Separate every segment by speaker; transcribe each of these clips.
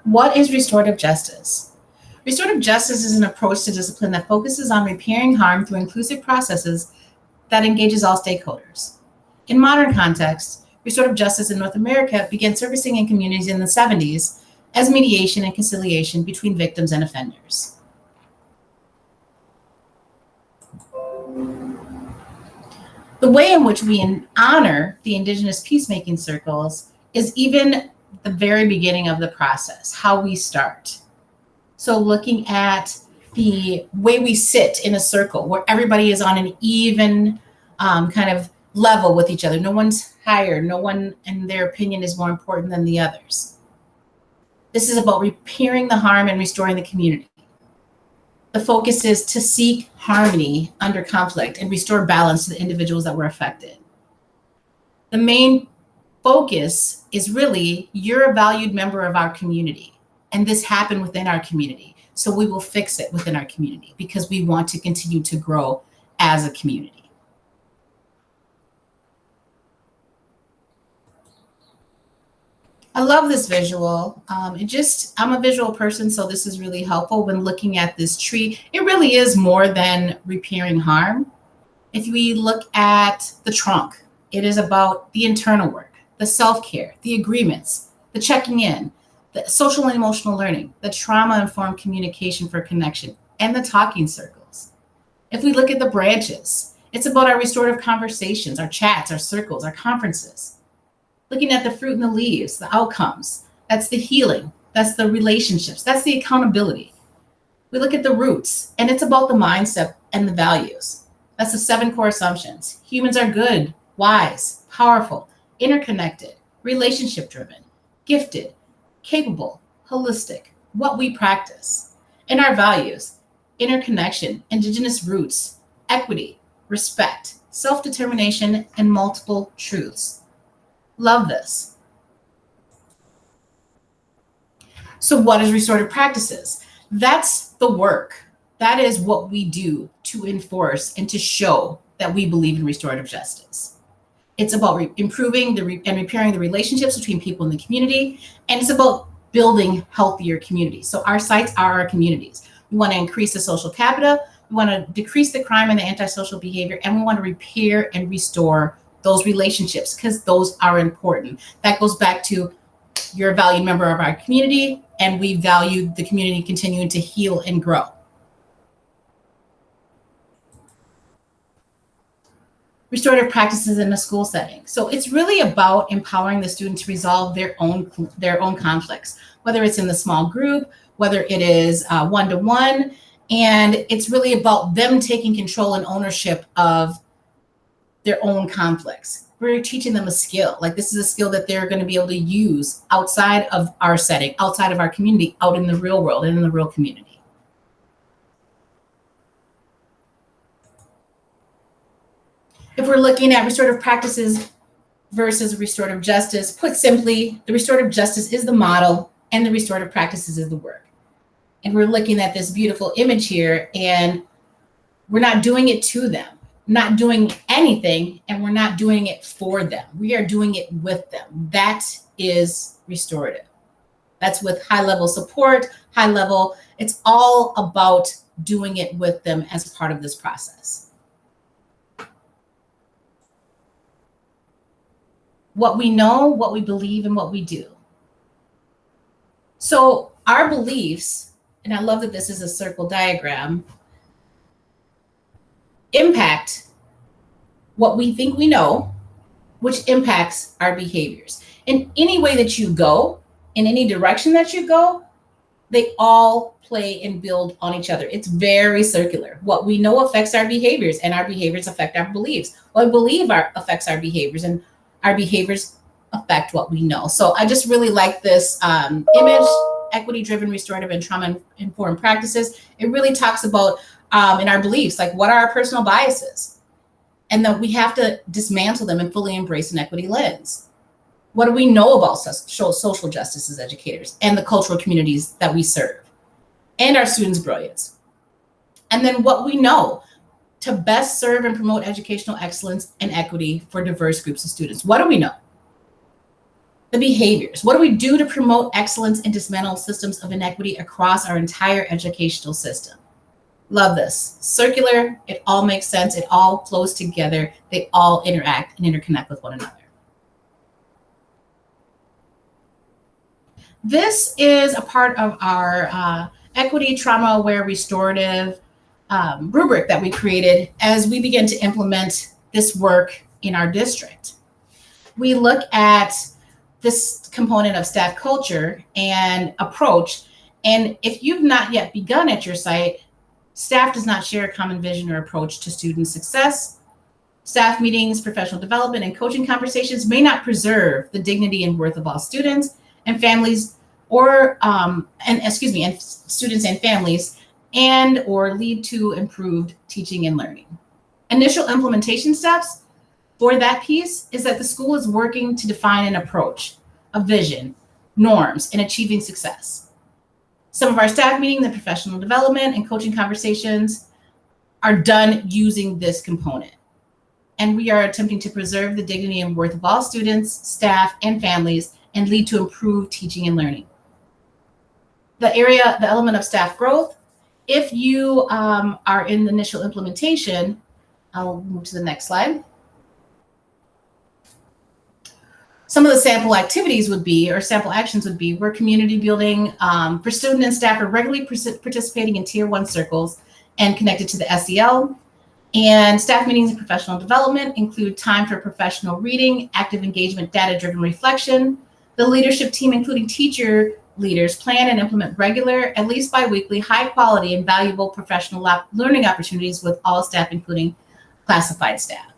Speaker 1: What is restorative justice? Restorative justice is an approach to discipline that focuses on repairing harm through inclusive processes that engages all stakeholders. In modern context, restorative justice in North America began surfacing in communities in the 70s as mediation and conciliation between victims and offenders. The way in which we honor the Indigenous peacemaking circles is even the very beginning of the process, how we start. So looking at the way we sit in a circle where everybody is on an even kind of level with each other. No one's higher, no one and their opinion is more important than the others. This is about repairing the harm and restoring the community. The focus is to seek harmony under conflict and restore balance to the individuals that were affected. The main focus is really, you're a valued member of our community, and this happened within our community. So we will fix it within our community because we want to continue to grow as a community. I love this visual. I'm a visual person, so this is really helpful when looking at this tree. It really is more than repairing harm. If we look at the trunk, it is about the internal work, the self-care, the agreements, the checking in, the social and emotional learning, the trauma-informed communication for connection, and the talking circles. If we look at the branches, it's about our restorative conversations, our chats, our circles, our conferences. Looking at the fruit and the leaves, the outcomes, that's the healing, that's the relationships, that's the accountability. We look at the roots, and it's about the mindset and the values. That's the 7 core assumptions. Humans are good, wise, powerful, interconnected, relationship-driven, gifted, capable, holistic, what we practice. And our values, interconnection, Indigenous roots, equity, respect, self-determination, and multiple truths. Love this. So what is restorative practices? That's the work. That is what we do to enforce and to show that we believe in restorative justice. It's about improving and repairing the relationships between people in the community, and it's about building healthier communities. So our sites are our communities. We want to increase the social capita, we want to decrease the crime and the antisocial behavior, and we want to repair and restore those relationships because those are important. That goes back to, you're a valued member of our community, and we value the community continuing to heal and grow. Restorative practices in a school setting. So it's really about empowering the student to resolve their own conflicts, whether it's in the small group, whether it is one-to-one, and it's really about them taking control and ownership of their own conflicts. We're teaching them a skill. Like, this is a skill that they're going to be able to use outside of our setting, outside of our community, out in the real world and in the real community. If we're looking at restorative practices versus restorative justice, put simply, the restorative justice is the model and the restorative practices is the work. And we're looking at this beautiful image here, and we're not doing it to them, not doing anything, and we're not doing it for them. We are doing it with them. That is restorative. That's with high-level support, high-level. It's all about doing it with them as part of this process. What we know, what we believe, and what we do. So our beliefs, and I love that this is a circle diagram, impact what we think we know, which impacts our behaviors. In any way that you go, in any direction that you go, they all play and build on each other. It's very circular. What we know affects our behaviors, and our behaviors affect our beliefs. What we believe affects our behaviors, and our behaviors affect what we know. So I just really like this image, equity-driven, restorative, and trauma-informed practices. It really talks about in our beliefs, like, what are our personal biases? And that we have to dismantle them and fully embrace an equity lens. What do we know about social justice as educators and the cultural communities that we serve, and our students' brilliance? And then what we know to best serve and promote educational excellence and equity for diverse groups of students. What do we know? The behaviors. What do we do to promote excellence and dismantle systems of inequity across our entire educational system? Love this. Circular, it all makes sense. It all flows together. They all interact and interconnect with one another. This is a part of our equity, trauma aware, restorative rubric that we created as we begin to implement this work in our district. We look at this component of staff culture and approach. And if you've not yet begun at your site, staff does not share a common vision or approach to student success. Staff meetings, professional development, and coaching conversations may not preserve the dignity and worth of all students and families, or and students and families, and or lead to improved teaching and learning. Initial implementation steps for that piece is that the school is working to define an approach, a vision, norms, and achieving success. Some of our staff meetings and professional development and coaching conversations are done using this component. And we are attempting to preserve the dignity and worth of all students, staff, and families, and lead to improved teaching and learning. The element of staff growth, if you are in the initial implementation, I'll move to the next slide. Some of the sample activities would be, or sample actions would be, where community building for student and staff are regularly participating in Tier 1 circles and connected to the SEL. And staff meetings and professional development include time for professional reading, active engagement, data-driven reflection. The leadership team, including teacher leaders, plan and implement regular, at least bi-weekly, high quality and valuable professional learning opportunities with all staff, including classified staff.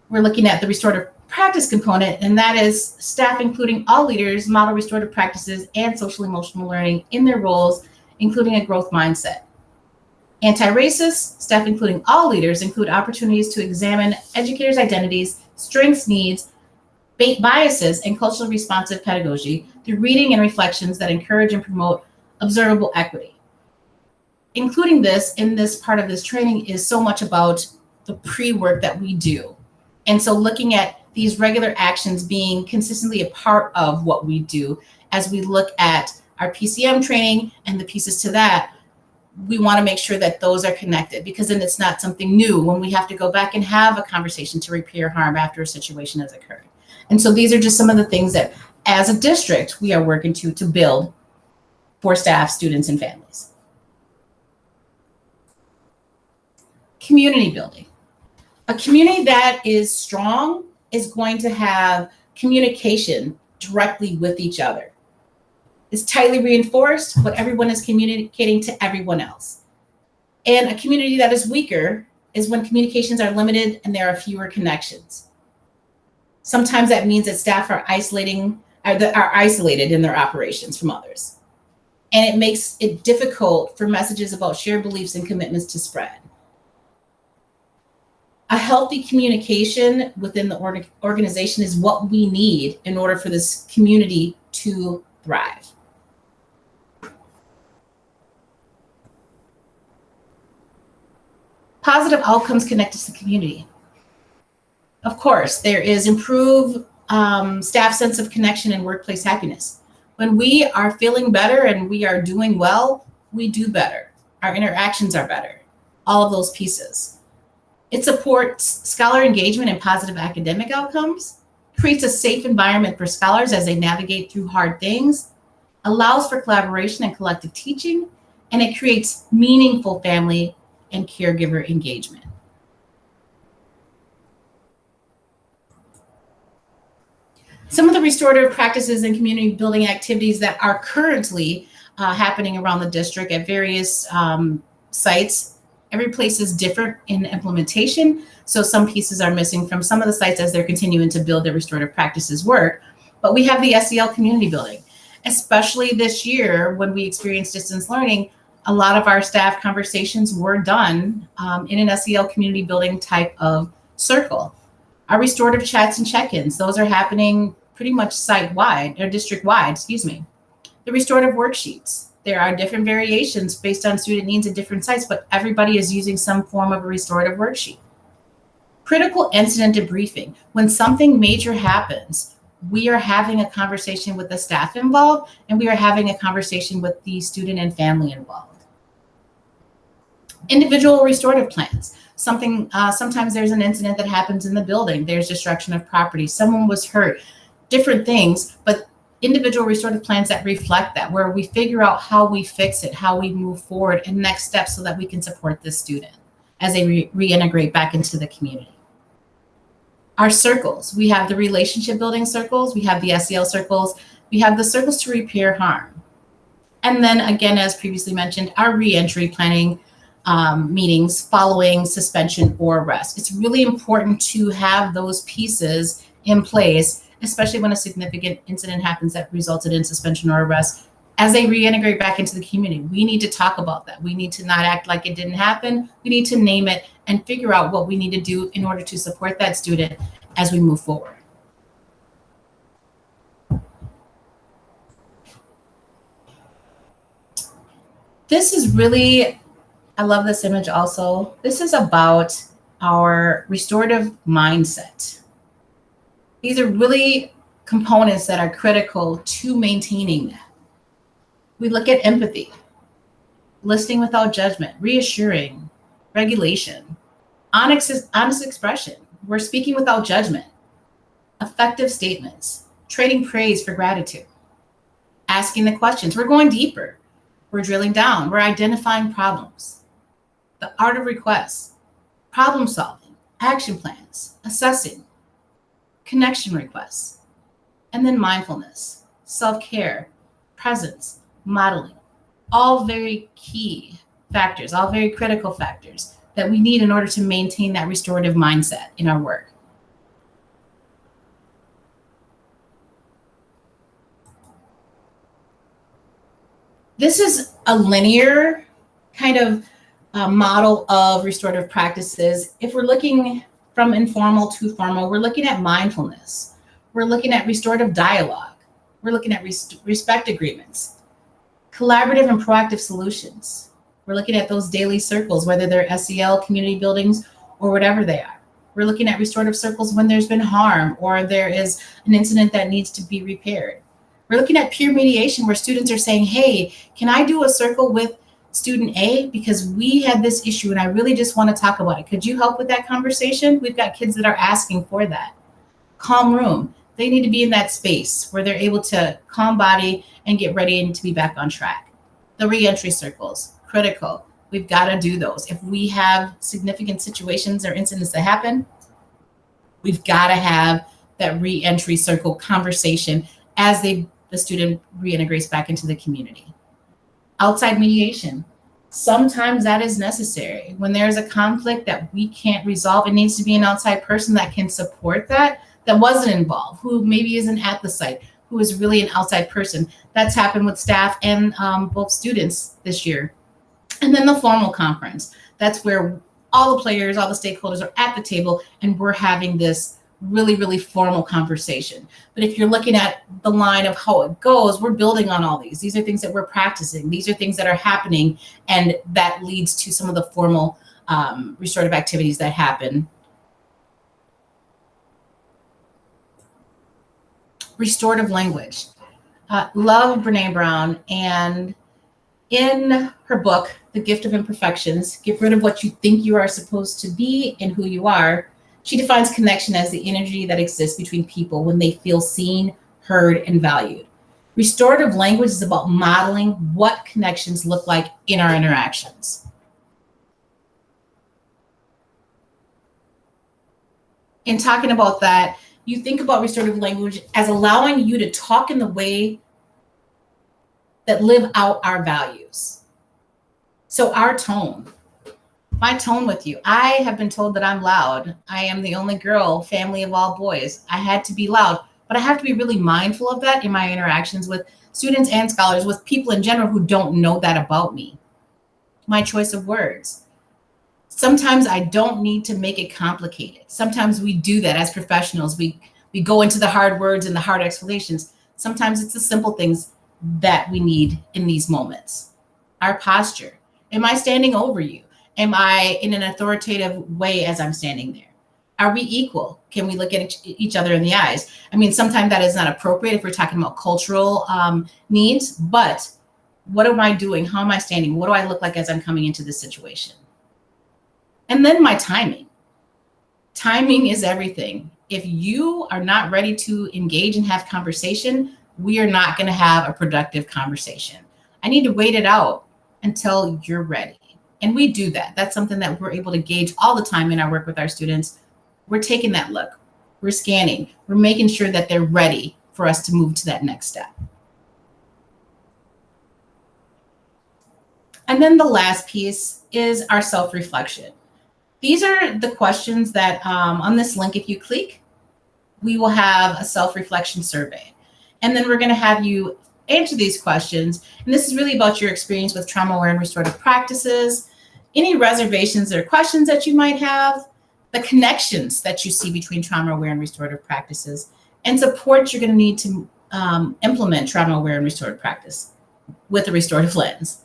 Speaker 1: We're looking at the restorative practice component, and that is staff, including all leaders, model restorative practices and social emotional learning in their roles, including a growth mindset. Anti-racist, staff, including all leaders, include opportunities to examine educators' identities, strengths, needs, biases, and culturally responsive pedagogy through reading and reflections that encourage and promote observable equity. Including this in this part of this training is so much about the pre-work that we do. And so looking at these regular actions being consistently a part of what we do as we look at our PCM training and the pieces to that, we want to make sure that those are connected, because then it's not something new when we have to go back and have a conversation to repair harm after a situation has occurred. And so these are just some of the things that as a district we are working to build for staff, students, and families. Community building. A community that is strong is going to have communication directly with each other. It's tightly reinforced, but everyone is communicating to everyone else. And a community that is weaker is when communications are limited and there are fewer connections. Sometimes that means that staff are isolated in their operations from others. And it makes it difficult for messages about shared beliefs and commitments to spread. A healthy communication within the organization is what we need in order for this community to thrive. Positive outcomes connected to the community. Of course, there is improved staff sense of connection and workplace happiness. When we are feeling better and we are doing well, we do better. Our interactions are better. All of those pieces. It supports scholar engagement and positive academic outcomes, creates a safe environment for scholars as they navigate through hard things, allows for collaboration and collective teaching, and it creates meaningful family and caregiver engagement. Some of the restorative practices and community building activities that are currently happening around the district at various sites. Every place is different in implementation, so some pieces are missing from some of the sites as they're continuing to build their restorative practices work. But we have the SEL community building, especially this year when we experienced distance learning. A lot of our staff conversations were done in an SEL community building type of circle. Our restorative chats and check-ins, those are happening pretty much site-wide, or district-wide, excuse me. The restorative worksheets, there are different variations based on student needs at different sites, but everybody is using some form of a restorative worksheet. Critical incident debriefing. When something major happens, we are having a conversation with the staff involved, and we are having a conversation with the student and family involved. Individual restorative plans. Sometimes there's an incident that happens in the building. There's destruction of property. Someone was hurt. Different things, but individual restorative plans that reflect that, where we figure out how we fix it, how we move forward, and next steps so that we can support this student as they reintegrate back into the community. Our circles. We have the relationship building circles. We have the SEL circles. We have the circles to repair harm. And then again, as previously mentioned, our reentry planning meetings following suspension or arrest. It's really important to have those pieces in place, especially when a significant incident happens that resulted in suspension or arrest. As they reintegrate back into the community, we need to talk about that. We need to not act like it didn't happen. We need to name it and figure out what we need to do in order to support that student as we move forward. This is really, I love this image also. This is about our restorative mindset. These are really components that are critical to maintaining that. We look at empathy, listening without judgment, reassuring, regulation, honest expression. We're speaking without judgment, effective statements, trading praise for gratitude, asking the questions. We're going deeper. We're drilling down. We're identifying problems, the art of requests, problem solving, action plans, assessing, connection requests, and then mindfulness, self-care, presence, modeling, all very key factors, all very critical factors that we need in order to maintain that restorative mindset in our work. This is a linear kind of model of restorative practices. If we're looking from informal to formal, we're looking at mindfulness. We're looking at restorative dialogue. We're looking at respect agreements, collaborative and proactive solutions. We're looking at those daily circles, whether they're SEL, community buildings, or whatever they are. We're looking at restorative circles when there's been harm or there is an incident that needs to be repaired. We're looking at peer mediation where students are saying, hey, can I do a circle with student A because we had this issue and I really just want to talk about it. Could you help with that conversation? We've got kids that are asking for that. Calm room. They need to be in that space where they're able to calm body and get ready and to be back on track. The reentry circles, critical. We've got to do those. If we have significant situations or incidents that happen, we've got to have that reentry circle conversation as the student reintegrates back into the community. Outside mediation. Sometimes that is necessary. When there's a conflict that we can't resolve, it needs to be an outside person that can support that wasn't involved, who maybe isn't at the site, who is really an outside person. That's happened with staff and both students this year. And then the formal conference. That's where all the players, all the stakeholders are at the table and we're having this really, really formal conversation. But if you're looking at the line of how it goes, we're building on all these. These are things that we're practicing. These are things that are happening, and that leads to some of the formal restorative activities that happen. Restorative language. Love Brene Brown, and in her book, The Gift of Imperfections, Get Rid of What You Think You Are Supposed to Be and Who You Are, she defines connection as the energy that exists between people when they feel seen, heard, and valued. Restorative language is about modeling what connections look like in our interactions. In talking about that, you think about restorative language as allowing you to talk in the way that live out our values. So our tone. My tone with you. I have been told that I'm loud. I am the only girl, family of all boys. I had to be loud, but I have to be really mindful of that in my interactions with students and scholars, with people in general who don't know that about me. My choice of words. Sometimes I don't need to make it complicated. Sometimes we do that as professionals. We go into the hard words and the hard explanations. Sometimes it's the simple things that we need in these moments. Our posture. Am I standing over you? Am I in an authoritative way as I'm standing there? Are we equal? Can we look at each other in the eyes? I mean, sometimes that is not appropriate if we're talking about cultural needs, but what am I doing? How am I standing? What do I look like as I'm coming into this situation? And then my timing. Timing is everything. If you are not ready to engage and have conversation, we are not going to have a productive conversation. I need to wait it out until you're ready. And we do that. That's something that we're able to gauge all the time in our work with our students. We're taking that look. We're scanning. We're making sure that they're ready for us to move to that next step. And then the last piece is our self-reflection. These are the questions that on this link, if you click, we will have a self-reflection survey. And then we're going to have you answer these questions. And this is really about your experience with trauma-aware and restorative practices, any reservations or questions that you might have, the connections that you see between trauma-aware and restorative practices, and support you're going to need to implement trauma-aware and restorative practice with a restorative lens.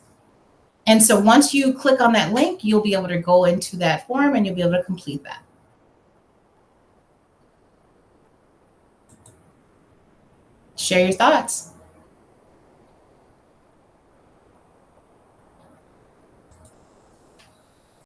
Speaker 1: And so once you click on that link, you'll be able to go into that form and you'll be able to complete that. Share your thoughts.